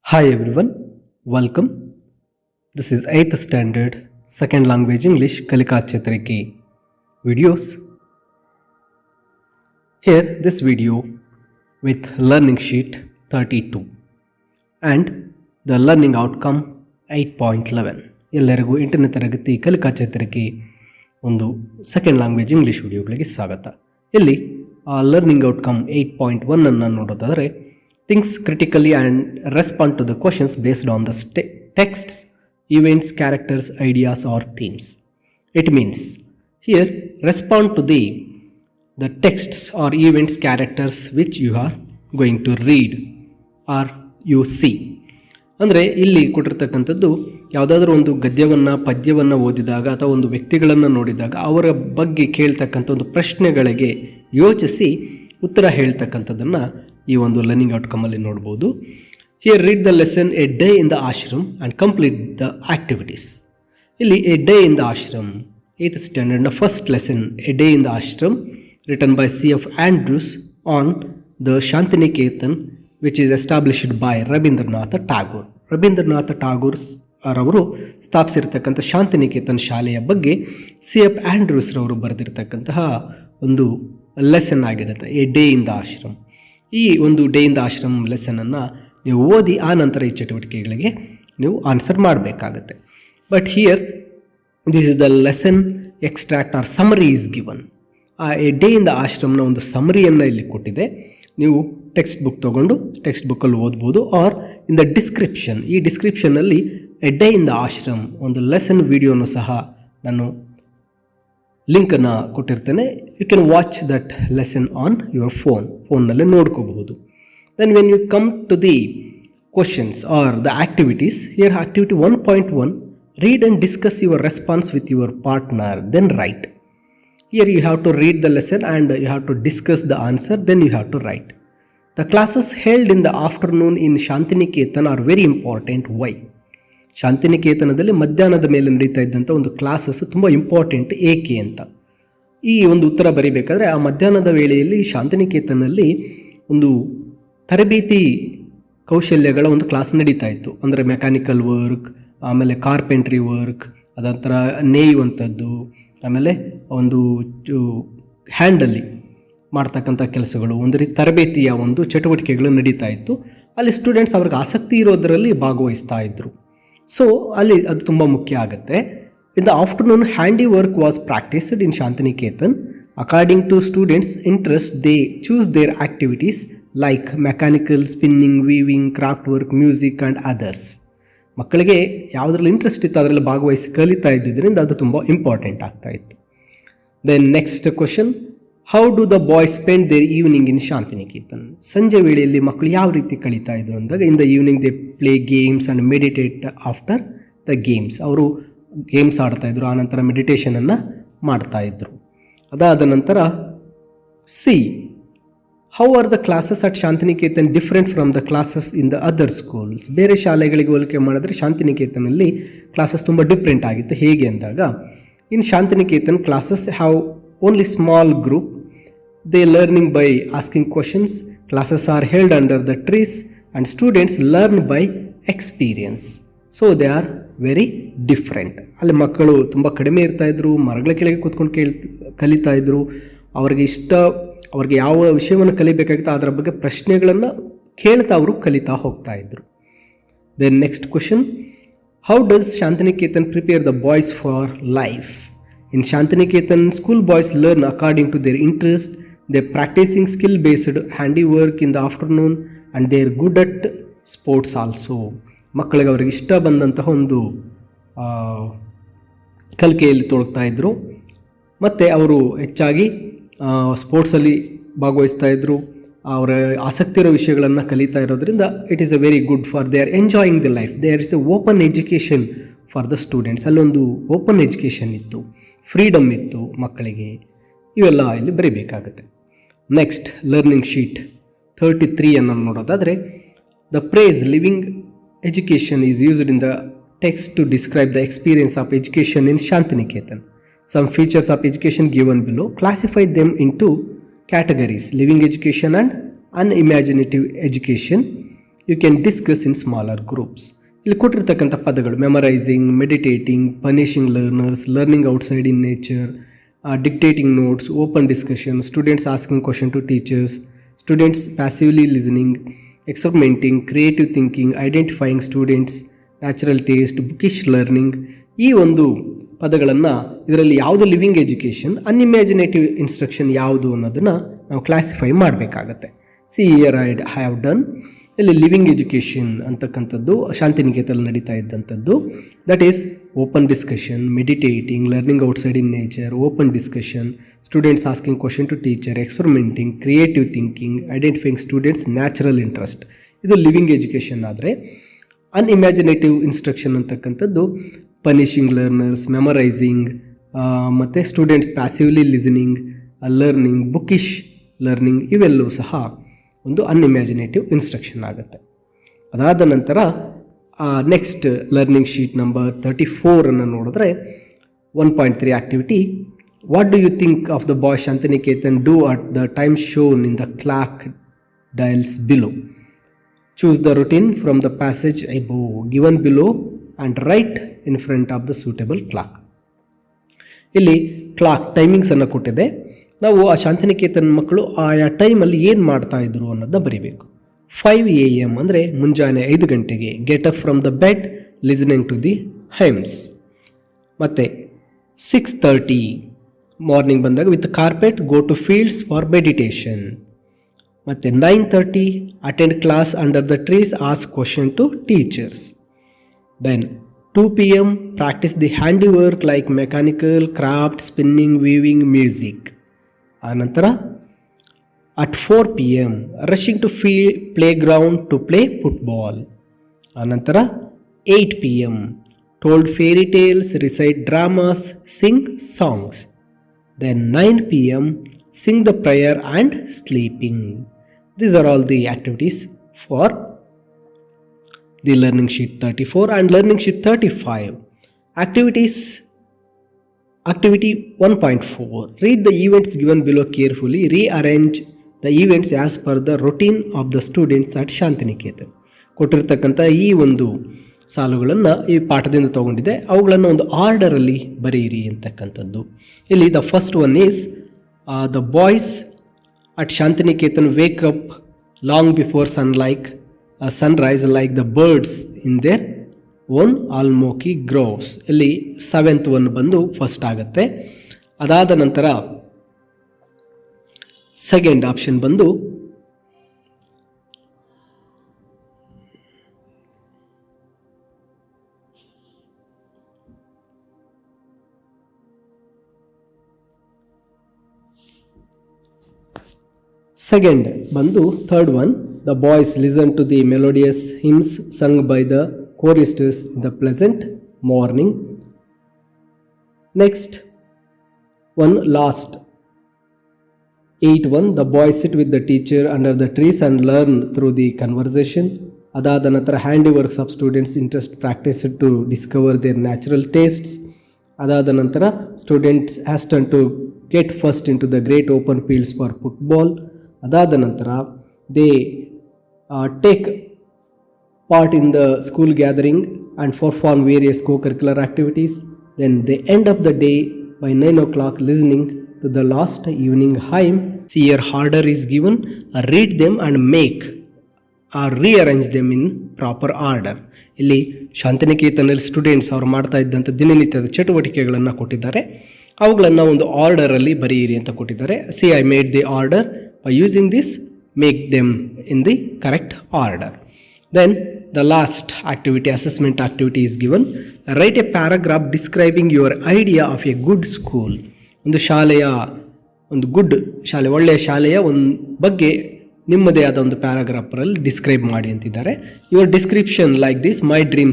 Hi everyone, welcome. This is 8th standard second language English Kalika chetharike videos. Here this video with learning sheet 32 and the learning outcome 8.11. ಎಲ್ಲರಿಗೂ 8ನೇ ತರಗತಿ ಕಲಿಕಾ ಚೇತರಿಕೆ ಒಂದು second language English ವಿಡಿಯೋಗಳಿಗೆ ಸ್ವಾಗತ. ಇಲ್ಲಿ learning outcome 8.1 ಅನ್ನು ನೋಡೋದಾದರೆ thinks critically and respond to the questions based on the texts, events, characters, ideas or themes. It means here respond to the texts or events, characters which you are going to read or you see. ಅಂದರೆ ಇಲ್ಲಿ ಕೊಟ್ಟಿರ್ತಕ್ಕಂಥದ್ದು ಯಾವುದಾದ್ರೂ ಒಂದು ಗದ್ಯವನ್ನು ಪದ್ಯವನ್ನು ಓದಿದಾಗ ಅಥವಾ ಒಂದು ವ್ಯಕ್ತಿಗಳನ್ನು ನೋಡಿದಾಗ ಅವರ ಬಗ್ಗೆ ಕೇಳ್ತಕ್ಕಂಥ ಒಂದು ಪ್ರಶ್ನೆಗಳಿಗೆ ಯೋಚಿಸಿ ಉತ್ತರ ಹೇಳ್ತಕ್ಕಂಥದ್ದನ್ನು ಈ ಒಂದು ಲರ್ನಿಂಗ್ ಔಟ್ಕಮಲ್ಲಿ ನೋಡ್ಬೋದು. Here read the lesson a day in the ashram and complete the activities. ಇಲ್ಲಿ a day in the ashram 8th ಸ್ಟ್ಯಾಂಡರ್ಡ್ನ first lesson a day in the ashram written by C.F. Andrews on the Shantiniketan which is established by Rabindranath Tagore. Rabindranath Tagore ರವರು ಸ್ಥಾಪಿಸಿರ್ತಕ್ಕಂಥ ಶಾಂತಿನಿಕೇತನ್ ಶಾಲೆಯ ಬಗ್ಗೆ C.F. Andrews ರವರು ಬರೆದಿರ್ತಕ್ಕಂತಹ ಒಂದು lesson ಆಗಿರುತ್ತೆ a day in the ashram. ಈ ಒಂದು ಡೇ ಇನ್ ದ ಆಶ್ರಮ್ ಲೆಸನನ್ನು ನೀವು ಓದಿ ಆ ನಂತರ ಈ ಚಟುವಟಿಕೆಗಳಿಗೆ ನೀವು ಆನ್ಸರ್ ಮಾಡಬೇಕಾಗತ್ತೆ. But here this is the lesson extract or summary is given. ಆ ಎ ಡೇ ಇನ್ ದ ಆಶ್ರಮ್ನ ಒಂದು ಸಮರಿಯನ್ನು ಇಲ್ಲಿ ಕೊಟ್ಟಿದೆ. ನೀವು ಟೆಕ್ಸ್ಟ್ ಬುಕ್ ತೊಗೊಂಡು ಟೆಕ್ಸ್ಟ್ ಬುಕ್ಕಲ್ಲಿ ಓದ್ಬೋದು ಆರ್ ಇನ್ ದ ಡಿಸ್ಕ್ರಿಪ್ಷನ್, ಈ ಡಿಸ್ಕ್ರಿಪ್ಷನ್ನಲ್ಲಿ a day in the ashram ಒಂದು ಲೆಸನ್ ವಿಡಿಯೋನು ಸಹ ನಾನು ಲಿಂಕನ್ನು ಕೊಟ್ಟಿರ್ತೇನೆ. You can watch that lesson on your ಫೋನ್ನಲ್ಲೇ ನೋಡ್ಕೋಬಹುದು. Then when you come to the questions are the activities, here activity 1.1 read and discuss your response with your partner then write. Here you have to read the lesson and you have to discuss the answer, then you have to write. The classes held in the afternoon in Shantiniketan are very important. Why? ಶಾಂತಿನಿಕೇತನದಲ್ಲಿ ಮಧ್ಯಾಹ್ನದ ಮೇಲೆ ನಡೀತಾ ಇದ್ದಂಥ ಒಂದು classes ತುಂಬ important ಏಕೆ ಅಂತ ಈ ಒಂದು ಉತ್ತರ ಬರೀಬೇಕಾದ್ರೆ ಆ ಮಧ್ಯಾಹ್ನದ ವೇಳೆಯಲ್ಲಿ ಶಾಂತಿನಿಕೇತನಲ್ಲಿ ಒಂದು ತರಬೇತಿ ಕೌಶಲ್ಯಗಳ ಒಂದು ಕ್ಲಾಸ್ ನಡೀತಾ ಇತ್ತು. ಅಂದರೆ ಮೆಕ್ಯಾನಿಕಲ್ ವರ್ಕ್, ಆಮೇಲೆ ಕಾರ್ಪೆಂಟ್ರಿ ವರ್ಕ್, ಅದಂತರ ನೇಯುವಂಥದ್ದು, ಆಮೇಲೆ ಒಂದು ಹ್ಯಾಂಡಲ್ಲಿ ಮಾಡ್ತಕ್ಕಂಥ ಕೆಲಸಗಳು, ಒಂದು ರೀತಿ ತರಬೇತಿಯ ಒಂದು ಚಟುವಟಿಕೆಗಳು ನಡೀತಾ ಇತ್ತು. ಅಲ್ಲಿ ಸ್ಟೂಡೆಂಟ್ಸ್ ಅವ್ರಿಗೆ ಆಸಕ್ತಿ ಇರೋದರಲ್ಲಿ ಭಾಗವಹಿಸ್ತಾ ಇದ್ದರು. ಸೊ ಅಲ್ಲಿ ಅದು ತುಂಬ ಮುಖ್ಯ ಆಗುತ್ತೆ. In the afternoon handiwork was practised in Shantiniketan. According to students interest they choose their activities like mechanical, spinning, weaving, craft work, music and others. ಮಕ್ಕಳಿಗೆ ಯಾವುದ್ರಲ್ಲಿ ಇಂಟ್ರೆಸ್ಟ್ ಇತ್ತು ಅದರಲ್ಲಿ ಭಾಗವಹಿಸಿ ಕಲಿತಾ ಇದ್ದಿದ್ದರಿಂದ ಅದು ತುಂಬ ಇಂಪಾರ್ಟೆಂಟ್ ಆಗ್ತಾ ಇತ್ತು. Then next question, how do the boys spend their evening in Shantiniketan. ಸಂಜೆ ವೇಳೆಯಲ್ಲಿ ಮಕ್ಕಳು ಯಾವ ರೀತಿ ಕಳೀತಾ ಇದ್ರು ಅಂದಾಗ in the evening they play games and meditate after the games. ಅವರು ಗೇಮ್ಸ್ ಆಡ್ತಾಯಿದ್ರು, ಆನಂತರ ಮೆಡಿಟೇಷನನ್ನು ಮಾಡ್ತಾಯಿದ್ರು. ಅದಾದ ನಂತರ see, how are the classes at Shantiniketan different from the classes in the other schools. ಬೇರೆ ಶಾಲೆಗಳಿಗೆ ಹೋಲಿಕೆ ಮಾಡಿದ್ರೆ ಶಾಂತಿನಿಕೇತನಲ್ಲಿ ಕ್ಲಾಸಸ್ ತುಂಬ ಡಿಫ್ರೆಂಟ್ ಆಗಿತ್ತು. ಹೇಗೆ ಅಂದಾಗ in Shantiniketan classes have only small group, they learning by asking questions, classes are held under the trees and students learn by experience. So they are very different. ಅಲ್ಲಿ ಮಕ್ಕಳು ತುಂಬ ಕಡಿಮೆ ಇರ್ತಾಯಿದ್ರು, ಮರಗಳ ಕೆಳಗೆ ಕೂತ್ಕೊಂಡು ಕಲಿತಾ ಇದ್ರು. ಅವ್ರಿಗೆ ಯಾವ ವಿಷಯವನ್ನು ಕಲಿಬೇಕಾಗಿತ್ತು ಅದರ ಬಗ್ಗೆ ಪ್ರಶ್ನೆಗಳನ್ನು ಕೇಳ್ತಾ ಅವರು ಕಲಿತಾ ಹೋಗ್ತಾ ಇದ್ರು. Then next question, how does Shantiniketan prepare the boys for life. In Shantiniketan school boys learn according to their interest. They practising skill based handiwork in the afternoon and they are good at sports also. ಮಕ್ಕಳಿಗೆ ಅವ್ರಿಗೆ ಇಷ್ಟ ಬಂದಂತಹ ಒಂದು ಕಲಿಕೆಯಲ್ಲಿ ತೊಡಗ್ತಾ ಇದ್ದರು. ಮತ್ತು ಅವರು ಹೆಚ್ಚಾಗಿ ಸ್ಪೋರ್ಟ್ಸಲ್ಲಿ ಭಾಗವಹಿಸ್ತಾ ಇದ್ದರು. ಅವರ ಆಸಕ್ತಿ ಇರೋ ವಿಷಯಗಳನ್ನು ಕಲಿತಾ ಇರೋದ್ರಿಂದ it is a very good for they are enjoying the life. There is a open education for the students. ಅಲ್ಲೊಂದು ಓಪನ್ ಎಜುಕೇಷನ್ ಇತ್ತು, ಫ್ರೀಡಮ್ ಇತ್ತು ಮಕ್ಕಳಿಗೆ. ಇವೆಲ್ಲ ಇಲ್ಲಿ ಬರೀಬೇಕಾಗುತ್ತೆ. ನೆಕ್ಸ್ಟ್ ಲರ್ನಿಂಗ್ ಶೀಟ್ 33 ಅನ್ನು ನೋಡೋದಾದರೆ, the phrase living education is used in the text to describe the experience of education in Shantiniketan. Some features of education given below, classify them into categories: living education and unimaginative education. You can discuss in smaller groups. ಇಲ್ಲಿ ಕೊಟ್ಟಿರ್ತಕ್ಕಂಥ ಪದಗಳು memorising, meditating, punishing learners, learning outside in nature, dictating notes, open discussion, students asking question to teachers, students passively listening, experimenting, creative thinking, identifying students, natural taste, bookish learning. ಈ ಒಂದು ಪದಗಳನ್ನು ಇದರಲ್ಲಿ ಯಾವುದು living education, ಅನ್ಇಮ್ಯಾಜಿನೇಟಿವ್ instruction ಯಾವುದು ಅನ್ನೋದನ್ನು ನಾವು classify ಮಾಡಬೇಕಾಗತ್ತೆ. Here I have done. ಇಲ್ಲಿ ಲಿವಿಂಗ್ ಎಜುಕೇಷನ್ ಅಂತಕ್ಕಂಥದ್ದು ಶಾಂತಿನಿಕೇತನಲ್ಲಿ ನಡೀತಾ ಇದ್ದಂಥದ್ದು. That is open discussion, meditating, learning outside in nature, open discussion, students asking question to teacher, experimenting, creative thinking, identifying students natural interest. ಇದು ಲಿವಿಂಗ್ ಎಜುಕೇಷನ್. ಆದರೆ unimaginative instruction ಅಂತಕ್ಕಂಥದ್ದು punishing learners, memorising, ಮತ್ತು students passively listening, learning, bookish learning, ಇವೆಲ್ಲವೂ ಸಹ ಒಂದು ಅನ್ಇಮ್ಯಾಜಿನೇಟಿವ್ instruction ಆಗುತ್ತೆ. ಅದಾದ ನಂತರ ನೆಕ್ಸ್ಟ್ ಲರ್ನಿಂಗ್ ಶೀಟ್ ನಂಬರ್ 34 ಅನ್ನು ನೋಡಿದ್ರೆ 1.3 activity. What do you think of the boy Shantiniketan do at the time shown in the clock dials below? Choose the routine from the passage above given below and write in front of the suitable clock. ಇಲ್ಲಿ clock ಟೈಮಿಂಗ್ಸನ್ನು ಕೊಟ್ಟಿದೆ. ನಾವು ಆ ಶಾಂತಿನಿಕೇತನ್ ಮಕ್ಕಳು ಆಯಾ ಟೈಮಲ್ಲಿ ಏನು ಮಾಡ್ತಾಯಿದ್ರು ಅನ್ನೋದನ್ನ ಬರೀಬೇಕು. 5 AM ಅಂದರೆ ಮುಂಜಾನೆ 5 ಗಂಟೆಗೆ get up from the bed listening to the hymns. ಮತ್ತು 6:30 ಮಾರ್ನಿಂಗ್ ಬಂದಾಗ with carpet go to fields for meditation. ಮತ್ತು 9:30 attend class under the trees, ask question to teachers. Then 2 PM practise the handiwork like mechanical, craft, spinning, weaving, music. ಆನಂತರ at 4 PM rushing to playground to play football. ಆನಂತರ 8 PM told fairy tales, recite dramas, sing songs. Then 9 PM sing the prayer and sleeping. These are all the activities for the learning sheet 34 and learning sheet 35. Activity 1.4. Read the events given below carefully. Rearrange the events as per the routine of the students at Shantiniketan. ಕೊಟ್ಟಿರ್ತಕ್ಕಂಥ ಈ ಒಂದು ಸಾಲುಗಳನ್ನು ಈ ಪಾಠದಿಂದ ತಗೊಂಡಿದೆ. ಅವುಗಳನ್ನು ಒಂದು ಆರ್ಡರಲ್ಲಿ ಬರೆಯಿರಿ ಅಂತಕ್ಕಂಥದ್ದು. ಇಲ್ಲಿ the first one is the boys at Shantiniketan wake up long before sunrise like the birds in their own almoki groves. ಇಲ್ಲಿ 7th one ಬಂದು ಫಸ್ಟ್ ಆಗುತ್ತೆ. ಅದಾದ ನಂತರ ಸೆಕೆಂಡ್ ಆಪ್ಷನ್ ಬಂದು ಸೆಕೆಂಡ್ ಬಂದು third one, the boys listen to the melodious hymns sung by the choristers in the pleasant morning. Next one, last 8 one, the boys sit with the teacher under the trees and learn through the conversation. ಅದಾದ ನಂತರ handiworks of students interest practice to discover their natural tastes. ಅದಾದ ನಂತರ students has turn to get first into the great open fields for football. ಅದಾದ ನಂತರ they take part in the school gathering and perform various co-curricular activities. Then they end up the day by 9 o'clock listening to the last evening hymn. See, here order is given. Read them and make or rearrange them in proper order. ಇಲ್ಲಿ ಶಾಂತಿನಿಕೇತನಲ್ಲಿ students ಅವರು ಮಾಡ್ತಾ ಇದ್ದಂಥ ದಿನನಿತ್ಯದ ಚಟುವಟಿಕೆಗಳನ್ನು ಕೊಟ್ಟಿದ್ದಾರೆ. ಅವುಗಳನ್ನು ಒಂದು ಆರ್ಡರಲ್ಲಿ ಬರೆಯಿರಿ ಅಂತ ಕೊಟ್ಟಿದ್ದಾರೆ. C, I made the order. By using this make them in the correct order. Then the last activity, assessment activity is given. Write a paragraph describing your idea of a good school. ಒಂದು ಶಾಲೆಯ ಒಂದು good ಶಾಲೆ, ಒಳ್ಳೆಯ ಶಾಲೆಯ ಒಂದು ಬಗ್ಗೆ ನಿಮ್ಮದೇ ಆದ ಒಂದು ಪ್ಯಾರಾಗ್ರಾಫಲ್ಲಿ ಡಿಸ್ಕ್ರೈಬ್ ಮಾಡಿ ಅಂತಿದ್ದಾರೆ. Your description like this: my dream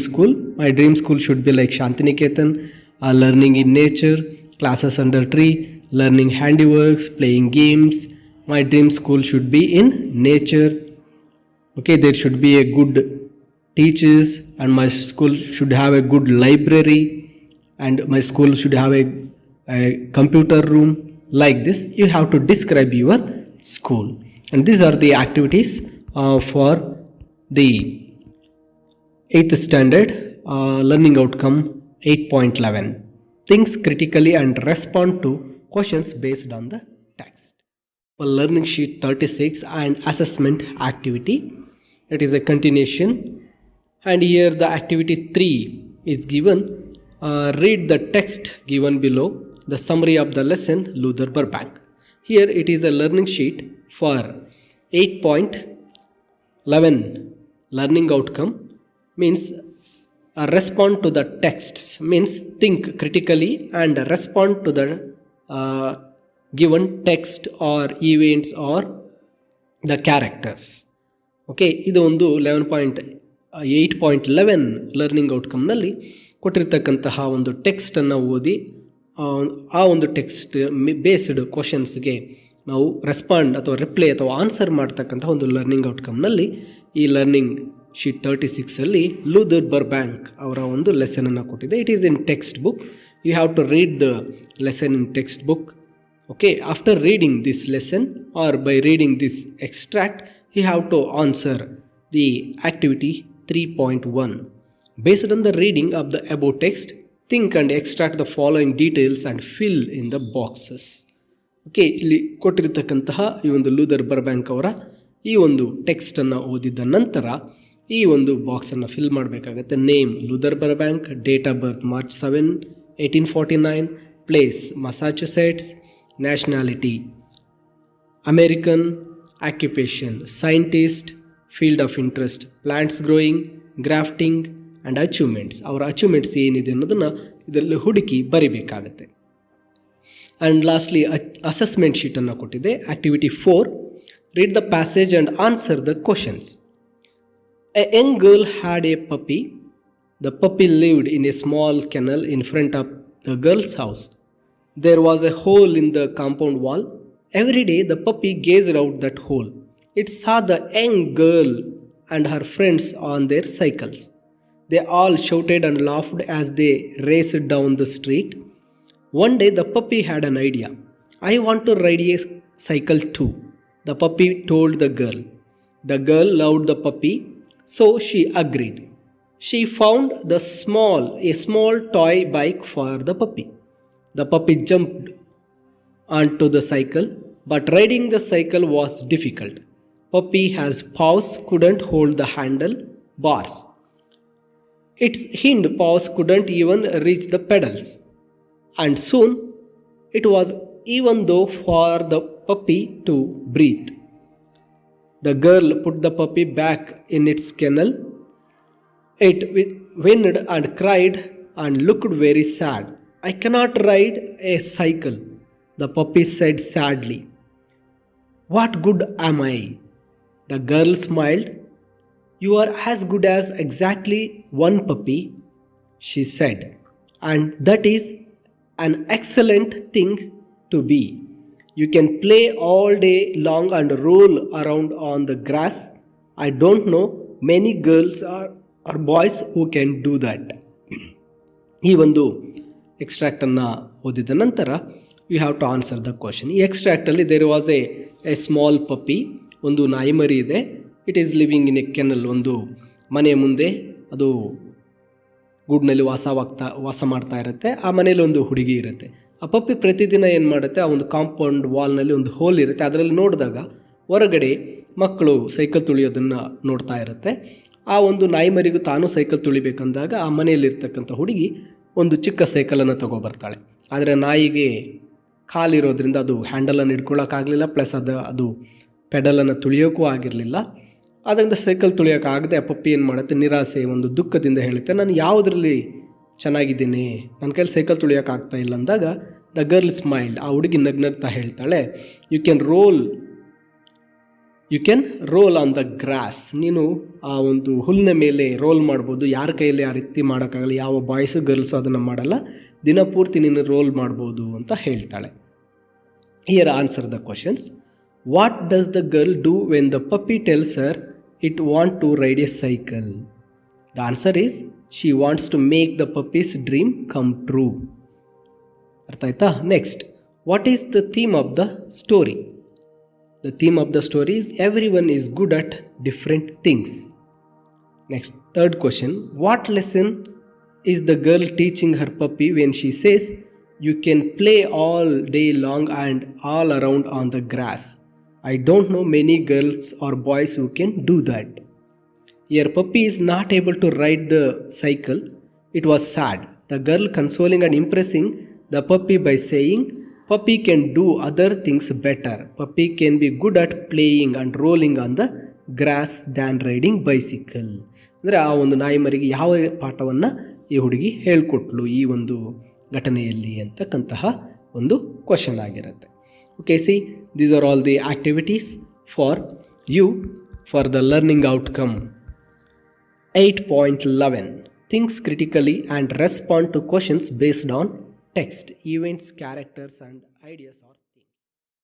school should be like Shantiniketan, learning in nature, classes under tree, learning handiworks, playing games. My dream school should be in nature. Okay, there should be a good teachers, and my school should have a good library, and my school should have a computer room. Like this, you have to describe your school. And these are the activities for the 8th standard learning outcome 8.11. Thinks critically and respond to questions based on the text. Learning sheet 36 and assessment activity. It is a continuation, and here the activity 3 is given. Read the text given below. The summary of the lesson Luther Burbank. Here it is a learning sheet for 8.11 learning outcome, means respond to the texts, means think critically and respond to the given text or events or the characters. Okay, ಇದು ಒಂದು 8.11 learning ಔಟ್ಕಮ್ನಲ್ಲಿ ಕೊಟ್ಟಿರ್ತಕ್ಕಂತಹ ಒಂದು ಟೆಕ್ಸ್ಟನ್ನು ಓದಿ ಆ ಒಂದು text based ಕ್ವಶನ್ಸ್ಗೆ ನಾವು respond ಅಥವಾ reply ಅಥವಾ answer ಮಾಡ್ತಕ್ಕಂಥ ಒಂದು ಲರ್ನಿಂಗ್ ಔಟ್ಕಮ್ನಲ್ಲಿ ಈ ಲರ್ನಿಂಗ್ ಶೀಟ್ 36ಅಲ್ಲಿ ಲೂಥರ್ ಬರ್ಬ್ಯಾಂಕ್ ಅವರ ಒಂದು ಲೆಸನನ್ನು ಕೊಟ್ಟಿದೆ. It is in textbook. You have to read the lesson in textbook. Okay, after reading this lesson or by reading this extract, you have to answer the activity 3.1. Based on the reading of the above text, think and extract the following details and fill in the boxes. Okay, ಇಲ್ಲಿ ಕೊಟ್ಟಿರತಕ್ಕಂತಹ ಈ ಒಂದು Luther Burbank ಅವರ ಈ ಒಂದು ಟೆಕ್ಸ್ಟನ್ನು ಓದಿದ ನಂತರ ಈ ಒಂದು ಬಾಕ್ಸನ್ನು ಫಿಲ್ ಮಾಡಬೇಕಾಗತ್ತೆ. Name Luther Burbank, date of birth March 7, 1849, place Massachusetts, nationality American, occupation scientist, field of interest plants growing, grafting and achievements. ಅವರ ಅಚೀವ್ಮೆಂಟ್ಸ್ ಏನಿದೆ ಅನ್ನೋದನ್ನು ಇದರಲ್ಲಿ ಹುಡುಕಿ ಬರಿಬೇಕಾಗತ್ತೆ. ಆ್ಯಂಡ್ ಲಾಸ್ಟ್ಲಿ ಅಸೆಸ್ಮೆಂಟ್ ಶೀಟನ್ನು ಕೊಟ್ಟಿದೆ. Activity 4, read the passage and answer the questions. A young girl had a puppy. The puppy lived in a small kennel in front of the girl's house. There was a hole in the compound wall. Every day the puppy gazed out that hole. It saw the young girl and her friends on their cycles. They all shouted and laughed as they raced down the street. One day the puppy had an idea. I want to ride a cycle too, the puppy told the girl. The girl loved the puppy, so she agreed. She found a small toy bike for the puppy. The puppy jumped onto the cycle, but riding the cycle was difficult. Puppy has paws couldn't hold the handle bars. Its hind paws couldn't even reach the pedals. And soon it was even though for the puppy to breathe. The girl put the puppy back in its kennel. It whined and cried and looked very sad. I cannot ride a cycle, the puppy said sadly. What good am I? The girl smiled. You are as good as exactly one puppy, she said, and that is an excellent thing to be. You can play all day long and roll around on the grass. I don't know many girls or boys who can do that. ಈ ಒಂದು ಎಕ್ಸ್ಟ್ರಾಕ್ಟನ್ನು ಓದಿದ ನಂತರ you have to answer the question. ಈ ಎಕ್ಸ್ಟ್ರಾಕ್ಟಲ್ಲಿ there was a small puppy, ಒಂದು ನಾಯಿಮರಿ ಇದೆ. It is living in a kennel, ಒಂದು ಮನೆಯ ಮುಂದೆ ಅದು ಗೂಡಿನಲ್ಲಿ ವಾಸ ಮಾಡ್ತಾ ಇರುತ್ತೆ. ಆ ಮನೇಲಿ ಒಂದು ಹುಡುಗಿ ಇರುತ್ತೆ. ಆ ಪಪ್ಪಿ ಪ್ರತಿದಿನ ಏನು ಮಾಡುತ್ತೆ, ಆ ಒಂದು ಕಾಂಪೌಂಡ್ ವಾಲ್ನಲ್ಲಿ ಒಂದು ಹೋಲ್ ಇರುತ್ತೆ. ಅದರಲ್ಲಿ ನೋಡಿದಾಗ ಹೊರಗಡೆ ಮಕ್ಕಳು ಸೈಕಲ್ ತುಳಿಯೋದನ್ನು ನೋಡ್ತಾ ಇರುತ್ತೆ. ಆ ಒಂದು ನಾಯಿಮರಿಗೂ ತಾನು ಸೈಕಲ್ ತುಳಿಬೇಕಂದಾಗ ಆ ಮನೆಯಲ್ಲಿರ್ತಕ್ಕಂಥ ಹುಡುಗಿ ಒಂದು ಚಿಕ್ಕ ಸೈಕಲನ್ನು ತೊಗೊಬರ್ತಾಳೆ. ಆದರೆ ನಾಯಿಗೆ ಕಾಲಿರೋದ್ರಿಂದ ಅದು ಹ್ಯಾಂಡಲನ್ನು ಹಿಡ್ಕೊಳ್ಳೋಕ್ಕಾಗಲಿಲ್ಲ, ಪ್ಲಸ್ ಅದು ಪೆಡಲನ್ನು ತುಳಿಯೋಕ್ಕೂ ಆಗಿರಲಿಲ್ಲ. ಆದ್ದರಿಂದ ಸೈಕಲ್ ತುಳಿಯೋಕ್ಕಾಗದೆ ಆ ಪಪ್ಪಿ ಏನು ಮಾಡುತ್ತೆ, ನಿರಾಸೆ ಒಂದು ದುಃಖದಿಂದ ಹೇಳುತ್ತೆ, ನಾನು ಯಾವುದರಲ್ಲಿ ಚೆನ್ನಾಗಿದ್ದೀನಿ, ನನ್ನ ಕೈಲಿ ಸೈಕಲ್ ತುಳಿಯೋಕ್ಕಾಗ್ತಾ ಇಲ್ಲ ಅಂದಾಗ ದ ಗರ್ಲ್ ಸ್ಮೈಲ್ಡ್, ಆ ಹುಡುಗಿ ನಗ್ನಗ್ತಾ ಹೇಳ್ತಾಳೆ, you can roll on the grass. ನೀನು ಆ ಒಂದು ಹುಲ್ಲಿನ ಮೇಲೆ ರೋಲ್ ಮಾಡ್ಬೋದು. ಯಾರ ಕೈಯಲ್ಲಿ ಆ ರೀತಿ ಮಾಡೋಕ್ಕಾಗಲ್ಲ, ಯಾವ ಬಾಯ್ಸು ಗರ್ಲ್ಸು ಅದನ್ನು ಮಾಡಲ್ಲ, ದಿನಪೂರ್ತಿ ನೀನು ರೋಲ್ ಮಾಡ್ಬೋದು ಅಂತ ಹೇಳ್ತಾಳೆ. Here answer the questions. What does the girl do when the puppy tells her it want to ride a cycle? The answer is she wants to make the puppy's dream come true. ಅರ್ಥ ಆಯ್ತಾ? Next, what is the theme of the story? The theme of the story is everyone is good at different things. Next, third question. What lesson is the girl teaching her puppy when she says, "You can play all day long and all around on the grass"? I don't know many girls or boys who can do that. Here, puppy is not able to ride the cycle. It was sad. The girl consoling and impressing the puppy by saying, "Puppy can do other things better. Puppy can be good at playing and rolling on the grass than riding bicycle." ಅಂದರೆ ಆ ಒಂದು ನಾಯಿ ಮರಿಗೆ ಯಾವ ಪಾಠವನ್ನು ಈ ಹುಡುಗಿ ಹೇಳಿಕೊಟ್ಲು ಈ ಒಂದು ಘಟನೆಯಲ್ಲಿ ಅಂತಕ್ಕಂತಹ ಒಂದು ಕ್ವಶನ್ ಆಗಿರುತ್ತೆ. Okay, see these are all the activities for you for the learning outcome. 8.11 Thinks critically and respond to questions based on text, events, characters and ideas.